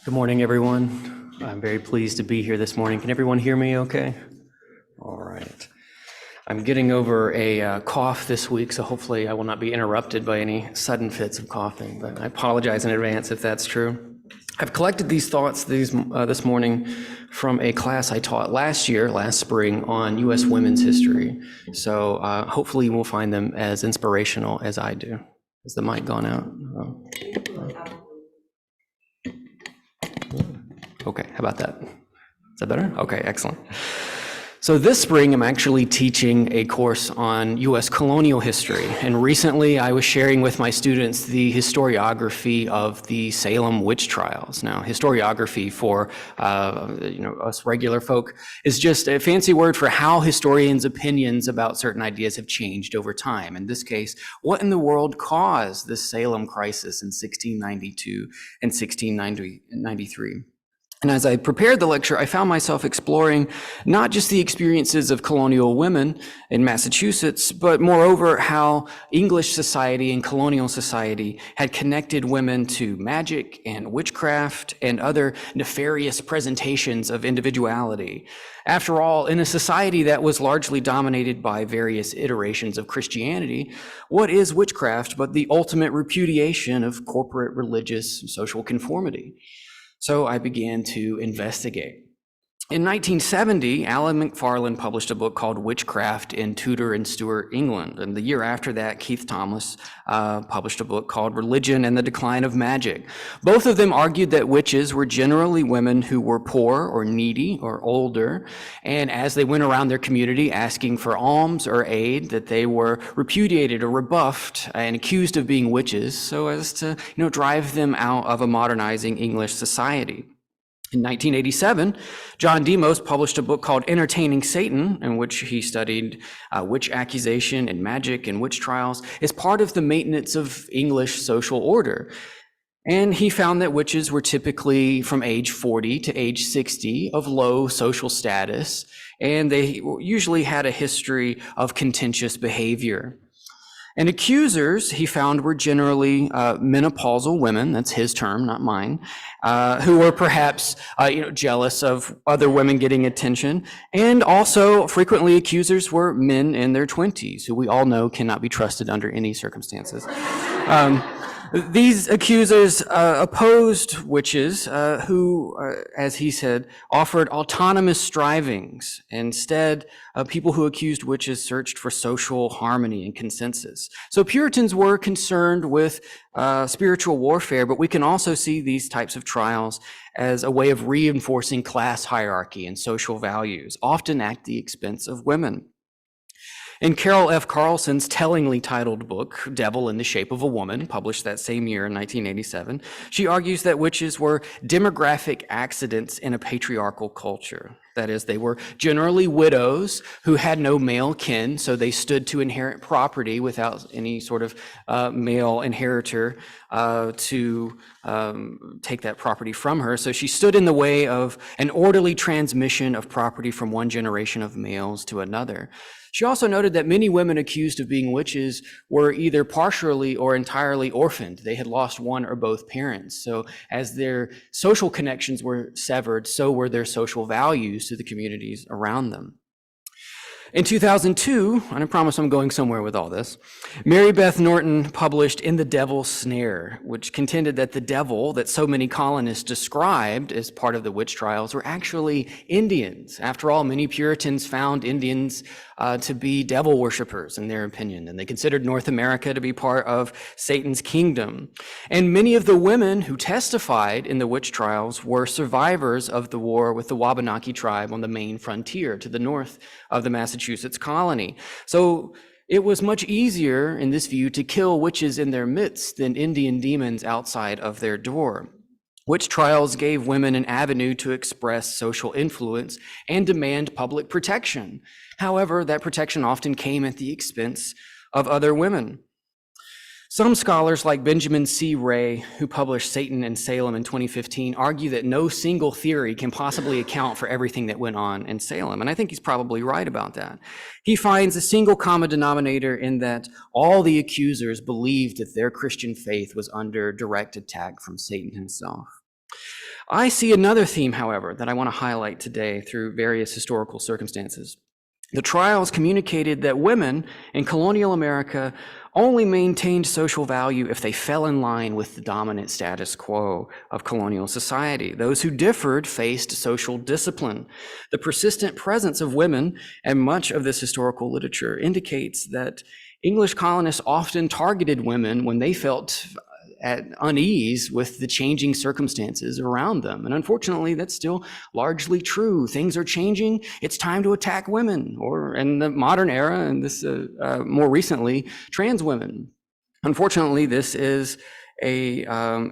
Good morning, everyone. I'm very pleased to be here this morning. Can everyone hear me okay? All right. I'm getting over a cough this week, so hopefully I will not be interrupted by any sudden fits of coughing, but I apologize in advance if that's true. I've collected these thoughts this morning from a class I taught last spring, on U.S. women's history. So hopefully you will find them as inspirational as I do. Has the mic gone out? Oh. Okay, how about that? Is that better? Okay, excellent. So this spring, I'm actually teaching a course on U.S. colonial history, and recently I was sharing with my students the historiography of the Salem witch trials. Now, historiography for us regular folk is just a fancy word for how historians' opinions about certain ideas have changed over time. In this case, what in the world caused the Salem crisis in 1692 and 1693? And as I prepared the lecture, I found myself exploring not just the experiences of colonial women in Massachusetts, but moreover, how English society and colonial society had connected women to magic and witchcraft and other nefarious presentations of individuality. After all, in a society that was largely dominated by various iterations of Christianity, what is witchcraft but the ultimate repudiation of corporate, religious, and social conformity? So I began to investigate. In 1970, Alan McFarlane published a book called Witchcraft in Tudor and Stuart England. And the year after that, Keith Thomas published a book called Religion and the Decline of Magic. Both of them argued that witches were generally women who were poor or needy or older. And as they went around their community asking for alms or aid, that they were repudiated or rebuffed and accused of being witches, so as to drive them out of a modernizing English society. In 1987, John Demos published a book called Entertaining Satan, in which he studied witch accusation and magic and witch trials as part of the maintenance of English social order. And he found that witches were typically from age 40 to age 60 of low social status, and they usually had a history of contentious behavior. And accusers, he found, were generally menopausal women, that's his term, not mine, who were perhaps jealous of other women getting attention. And also, frequently, accusers were men in their 20s, who we all know cannot be trusted under any circumstances. These accusers opposed witches who, as he said, offered autonomous strivings. Instead, people who accused witches searched for social harmony and consensus. So Puritans were concerned with spiritual warfare, but we can also see these types of trials as a way of reinforcing class hierarchy and social values, often at the expense of women. In Carol F. Carlson's tellingly titled book, Devil in the Shape of a Woman, published that same year in 1987, she argues that witches were demographic accidents in a patriarchal culture. That is, they were generally widows who had no male kin, so they stood to inherit property without any sort of male inheritor to take that property from her. So she stood in the way of an orderly transmission of property from one generation of males to another. She also noted that many women accused of being witches were either partially or entirely orphaned. They had lost one or both parents. So as their social connections were severed, so were their social values to the communities around them. In 2002, and I promise I'm going somewhere with all this, Mary Beth Norton published In the Devil's Snare, which contended that the devil that so many colonists described as part of the witch trials were actually Indians. After all, many Puritans found Indians to be devil worshippers in their opinion, and they considered North America to be part of Satan's kingdom. And many of the women who testified in the witch trials were survivors of the war with the Wabanaki tribe on the Maine frontier to the north of the Massachusetts colony. So it was much easier, in this view, to kill witches in their midst than Indian demons outside of their door. Witch trials gave women an avenue to express social influence and demand public protection. However, that protection often came at the expense of other women. Some scholars like Benjamin C. Ray, who published Satan and Salem in 2015, argue that no single theory can possibly account for everything that went on in Salem. And I think he's probably right about that. He finds a single common denominator in that all the accusers believed that their Christian faith was under direct attack from Satan himself. I see another theme, however, that I want to highlight today through various historical circumstances. The trials communicated that women in colonial America only maintained social value if they fell in line with the dominant status quo of colonial society. Those who differed faced social discipline. The persistent presence of women and much of this historical literature indicates that English colonists often targeted women when they felt at unease with the changing circumstances around them. And unfortunately, that's still largely true. Things are changing. It's time to attack women, or in the modern era, and this more recently, trans women. Unfortunately, this is a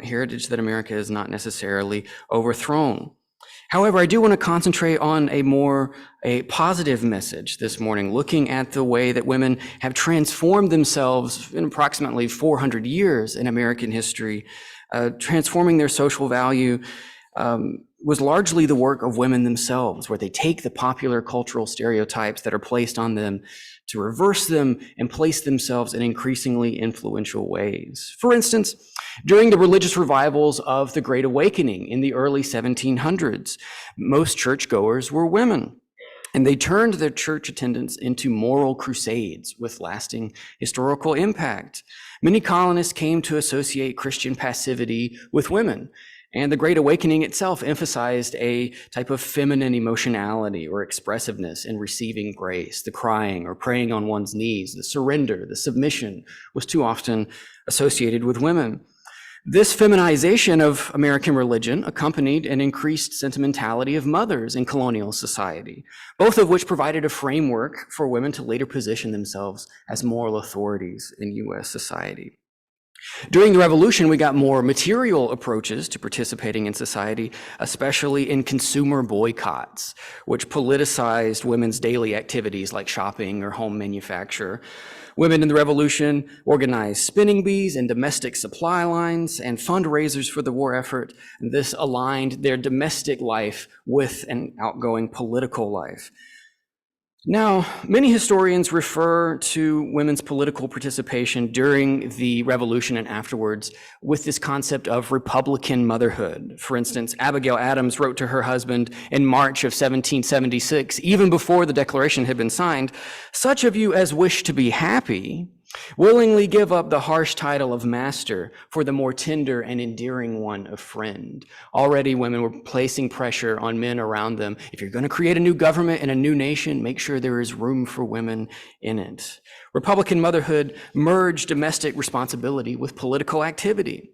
heritage that America has not necessarily overthrown. However, I do want to concentrate on a positive message this morning, looking at the way that women have transformed themselves in approximately 400 years in American history. Transforming their social value was largely the work of women themselves, where they take the popular cultural stereotypes that are placed on them to reverse them and place themselves in increasingly influential ways. For instance, during the religious revivals of the Great Awakening in the early 1700s, most churchgoers were women, and they turned their church attendance into moral crusades with lasting historical impact. Many colonists came to associate Christian passivity with women, and the Great Awakening itself emphasized a type of feminine emotionality or expressiveness in receiving grace. The crying or praying on one's knees, the surrender, the submission was too often associated with women. This feminization of American religion accompanied an increased sentimentality of mothers in colonial society, both of which provided a framework for women to later position themselves as moral authorities in U.S. society. During the Revolution, we got more material approaches to participating in society, especially in consumer boycotts, which politicized women's daily activities like shopping or home manufacture. Women in the Revolution organized spinning bees and domestic supply lines and fundraisers for the war effort. And this aligned their domestic life with an outgoing political life. Now, many historians refer to women's political participation during the Revolution and afterwards with this concept of Republican motherhood. For instance, Abigail Adams wrote to her husband in March of 1776, even before the Declaration had been signed, "Such of you as wish to be happy willingly give up the harsh title of master for the more tender and endearing one of friend." Already women were placing pressure on men around them. If you're going to create a new government and a new nation, make sure there is room for women in it. Republican motherhood merged domestic responsibility with political activity.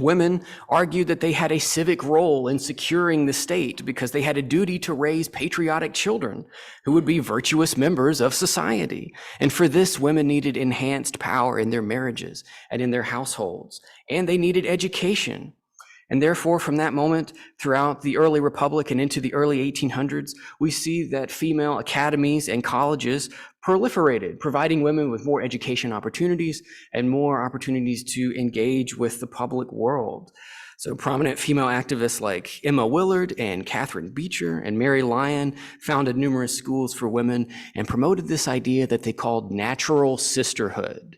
Women argued that they had a civic role in securing the state because they had a duty to raise patriotic children who would be virtuous members of society. And for this, women needed enhanced power in their marriages and in their households, and they needed education. And therefore, from that moment throughout the early Republic and into the early 1800s, we see that female academies and colleges proliferated, providing women with more education opportunities and more opportunities to engage with the public world. So prominent female activists like Emma Willard and Catherine Beecher and Mary Lyon founded numerous schools for women and promoted this idea that they called natural sisterhood,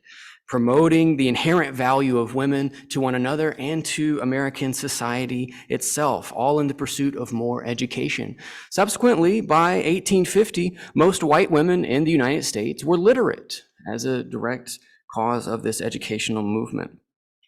promoting the inherent value of women to one another and to American society itself, all in the pursuit of more education. Subsequently, by 1850, most white women in the United States were literate as a direct cause of this educational movement.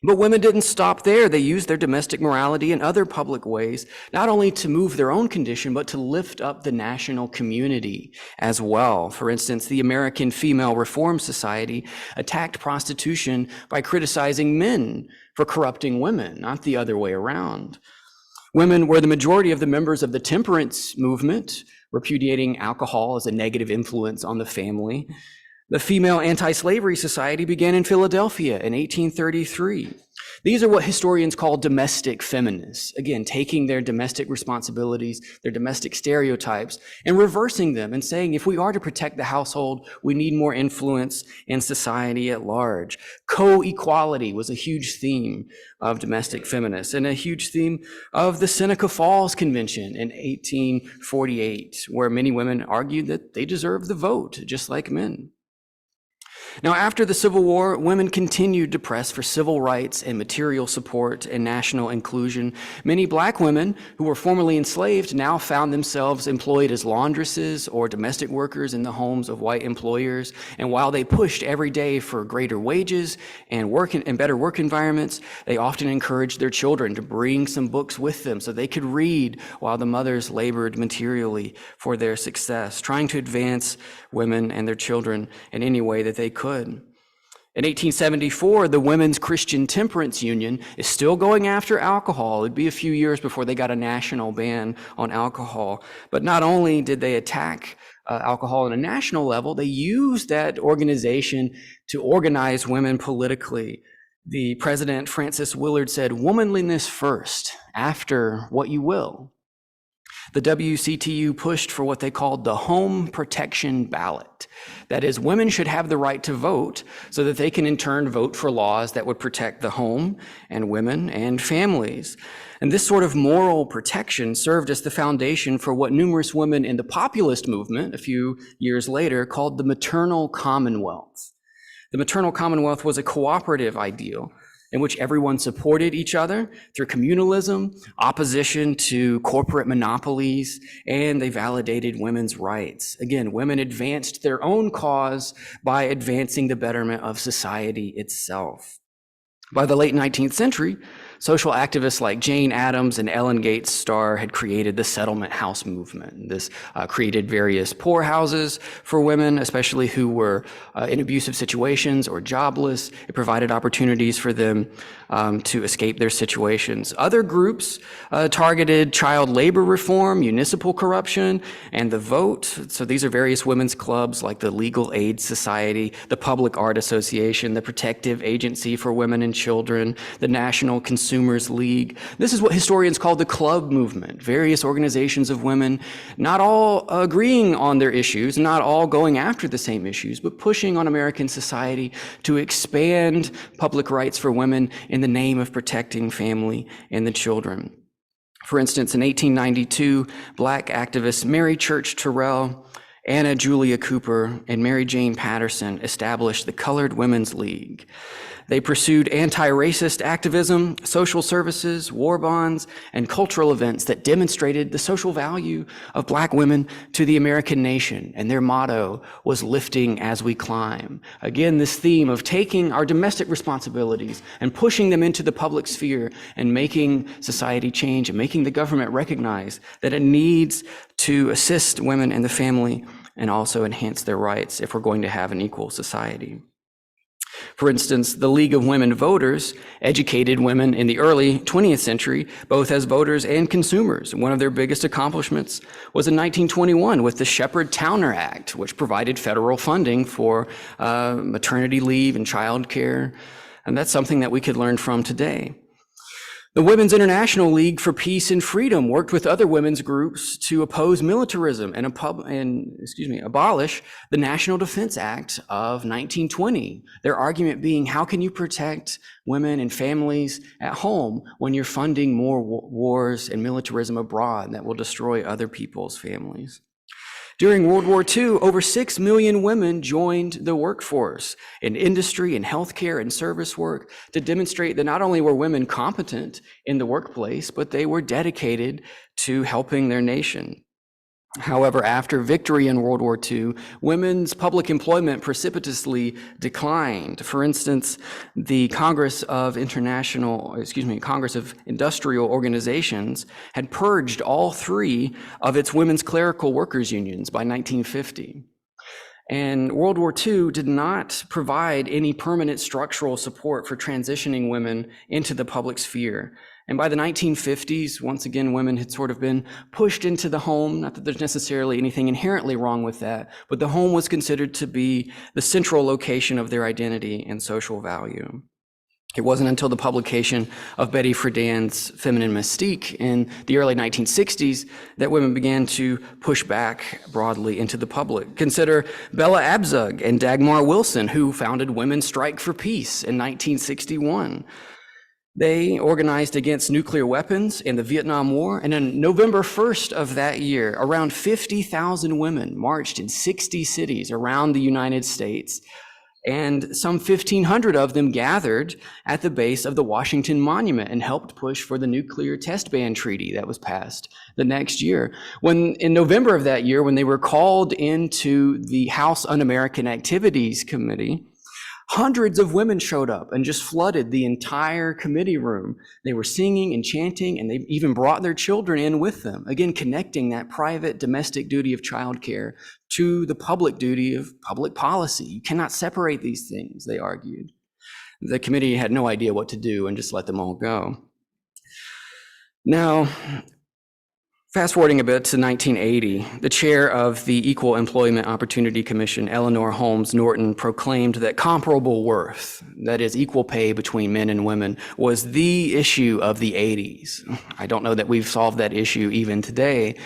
But women didn't stop there. They used their domestic morality in other public ways, not only to move their own condition, but to lift up the national community as well. For instance, the American Female Reform Society attacked prostitution by criticizing men for corrupting women, not the other way around. Women were the majority of the members of the temperance movement, repudiating alcohol as a negative influence on the family. The Female Anti-Slavery Society began in Philadelphia in 1833. These are what historians call domestic feminists, again, taking their domestic responsibilities, their domestic stereotypes, and reversing them and saying, if we are to protect the household, we need more influence in society at large. Co-equality was a huge theme of domestic feminists and a huge theme of the Seneca Falls Convention in 1848, where many women argued that they deserved the vote, just like men. Now, after the Civil War, women continued to press for civil rights and material support and national inclusion. Many Black women who were formerly enslaved now found themselves employed as laundresses or domestic workers in the homes of white employers. And while they pushed every day for greater wages and better work environments, they often encouraged their children to bring some books with them so they could read while the mothers labored materially for their success, trying to advance women and their children in any way that they could. In 1874, the Women's Christian Temperance Union is still going after alcohol. It'd be a few years before they got a national ban on alcohol. But not only did they attack alcohol on a national level, they used that organization to organize women politically. The president, Francis Willard, said, "Womanliness first, after what you will." The WCTU pushed for what they called the home protection ballot. That is, women should have the right to vote so that they can in turn vote for laws that would protect the home and women and families. And this sort of moral protection served as the foundation for what numerous women in the populist movement a few years later called the Maternal Commonwealth. The Maternal Commonwealth was a cooperative ideal in which everyone supported each other through communalism, opposition to corporate monopolies, and they validated women's rights. Again, women advanced their own cause by advancing the betterment of society itself. By the late 19th century, social activists like Jane Addams and Ellen Gates Starr had created the settlement house movement. This created various poorhouses for women, especially who were in abusive situations or jobless. It provided opportunities for them to escape their situations. Other groups targeted child labor reform, municipal corruption, and the vote. So these are various women's clubs like the Legal Aid Society, the Public Art Association, the Protective Agency for Women and Children, the National Consumers League. This is what historians call the club movement, various organizations of women, not all agreeing on their issues, not all going after the same issues, but pushing on American society to expand public rights for women in the name of protecting family and the children. For instance, in 1892, Black activists Mary Church Terrell, Anna Julia Cooper, and Mary Jane Patterson established the Colored Women's League. They pursued anti-racist activism, social services, war bonds, and cultural events that demonstrated the social value of Black women to the American nation. And their motto was "lifting as we climb." Again, this theme of taking our domestic responsibilities and pushing them into the public sphere and making society change and making the government recognize that it needs to assist women and the family and also enhance their rights if we're going to have an equal society. For instance, the League of Women Voters educated women in the early 20th century, both as voters and consumers. One of their biggest accomplishments was in 1921 with the Shepard-Towner Act, which provided federal funding for maternity leave and childcare. And that's something that we could learn from today. The Women's International League for Peace and Freedom worked with other women's groups to oppose militarism and abolish the National Defense Act of 1920. Their argument being, how can you protect women and families at home when you're funding more wars and militarism abroad that will destroy other people's families? During World War II, over 6 million women joined the workforce in industry and healthcare and service work to demonstrate that not only were women competent in the workplace, but they were dedicated to helping their nation. However, after victory in World War II, women's public employment precipitously declined. For instance, the Congress of Industrial Organizations had purged all 3 of its women's clerical workers unions by 1950. And World War II did not provide any permanent structural support for transitioning women into the public sphere. And by the 1950s, once again, women had sort of been pushed into the home. Not that there's necessarily anything inherently wrong with that, but the home was considered to be the central location of their identity and social value. It wasn't until the publication of Betty Friedan's Feminine Mystique in the early 1960s that women began to push back broadly into the public. Consider Bella Abzug and Dagmar Wilson, who founded Women's Strike for Peace in 1961. They organized against nuclear weapons in the Vietnam War, and on November 1st of that year, around 50,000 women marched in 60 cities around the United States And some 1,500 of them gathered at the base of the Washington Monument and helped push for the nuclear test ban treaty that was passed the next year. When in November of that year, when they were called into the House Un-American Activities Committee, hundreds of women showed up and just flooded the entire committee room. They were singing and chanting, and they even brought their children in with them, again, connecting that private domestic duty of childcare to the public duty of public policy. You cannot separate these things, they argued. The committee had no idea what to do and just let them all go. Now, fast forwarding a bit to 1980, the chair of the Equal Employment Opportunity Commission, Eleanor Holmes Norton, proclaimed that comparable worth, that is equal pay between men and women, was the issue of the 80s. I don't know that we've solved that issue even today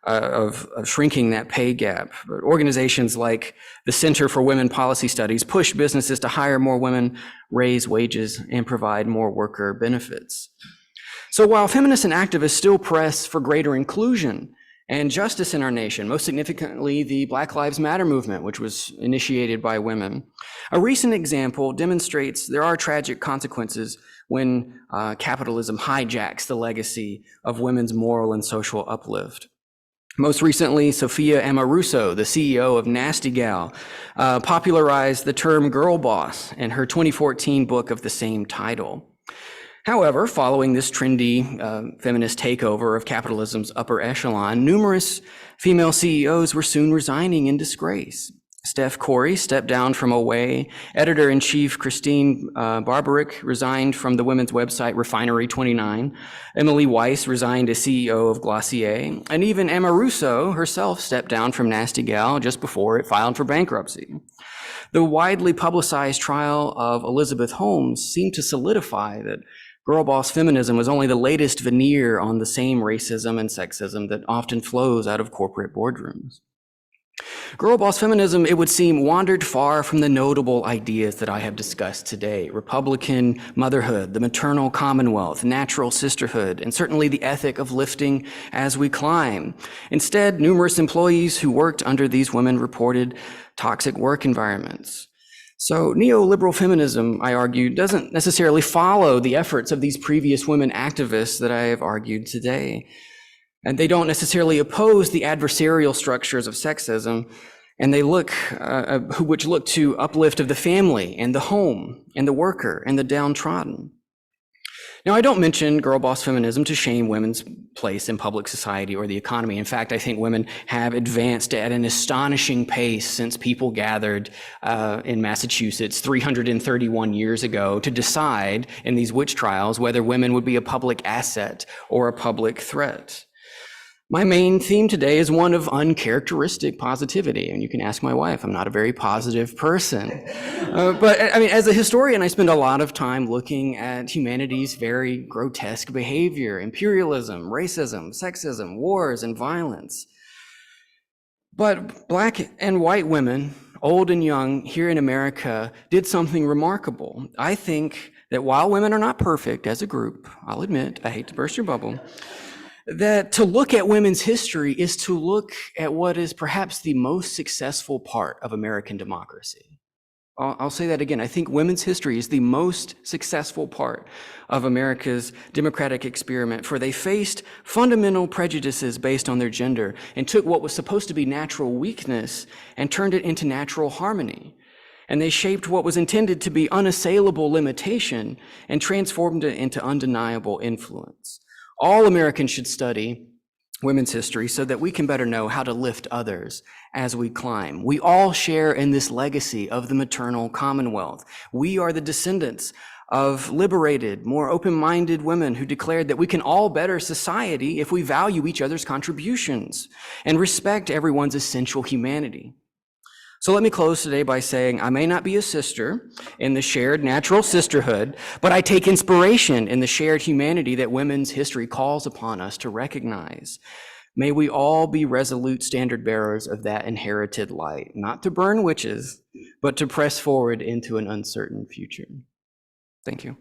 of shrinking that pay gap. But organizations like the Center for Women Policy Studies push businesses to hire more women, raise wages, and provide more worker benefits. So while feminists and activists still press for greater inclusion and justice in our nation, most significantly the Black Lives Matter movement, which was initiated by women, a recent example demonstrates there are tragic consequences when capitalism hijacks the legacy of women's moral and social uplift. Most recently, Sophia Amoruso, the CEO of Nasty Gal, popularized the term girl boss in her 2014 book of the same title. However, following this trendy feminist takeover of capitalism's upper echelon, numerous female CEOs were soon resigning in disgrace. Steph Corey stepped down from Away. Editor-in-chief Christine Barbaric resigned from the women's website Refinery29. Emily Weiss resigned as CEO of Glossier. And even Amoruso herself stepped down from Nasty Gal just before it filed for bankruptcy. The widely publicized trial of Elizabeth Holmes seemed to solidify that girl boss feminism was only the latest veneer on the same racism and sexism that often flows out of corporate boardrooms. Girl boss feminism, it would seem, wandered far from the notable ideas that I have discussed today: Republican motherhood, the maternal commonwealth, natural sisterhood, and certainly the ethic of lifting as we climb. Instead, numerous employees who worked under these women reported toxic work environments. So neoliberal feminism, I argue, doesn't necessarily follow the efforts of these previous women activists that I have argued today. And they don't necessarily oppose the adversarial structures of sexism, and they which look to uplift of the family and the home and the worker and the downtrodden. Now, I don't mention girl boss feminism to shame women's place in public society or the economy. In fact, I think women have advanced at an astonishing pace since people gathered in Massachusetts 331 years ago to decide in these witch trials whether women would be a public asset or a public threat. My main theme today is one of uncharacteristic positivity, and you can ask my wife, I'm not a very positive person. But I mean, as a historian, I spend a lot of time looking at humanity's very grotesque behavior: imperialism, racism, sexism, wars, and violence. But Black and white women, old and young, here in America, did something remarkable. I think that while women are not perfect as a group, I'll admit, I hate to burst your bubble, that to look at women's history is to look at what is perhaps the most successful part of American democracy. I'll say that again. I think women's history is the most successful part of America's democratic experiment, for they faced fundamental prejudices based on their gender and took what was supposed to be natural weakness and turned it into natural harmony. And they shaped what was intended to be unassailable limitation and transformed it into undeniable influence. All Americans should study women's history so that we can better know how to lift others as we climb. We all share in this legacy of the maternal commonwealth. We are the descendants of liberated, more open-minded women who declared that we can all better society if we value each other's contributions and respect everyone's essential humanity. So let me close today by saying I may not be a sister in the shared natural sisterhood, but I take inspiration in the shared humanity that women's history calls upon us to recognize. May we all be resolute standard bearers of that inherited light, not to burn witches, but to press forward into an uncertain future. Thank you.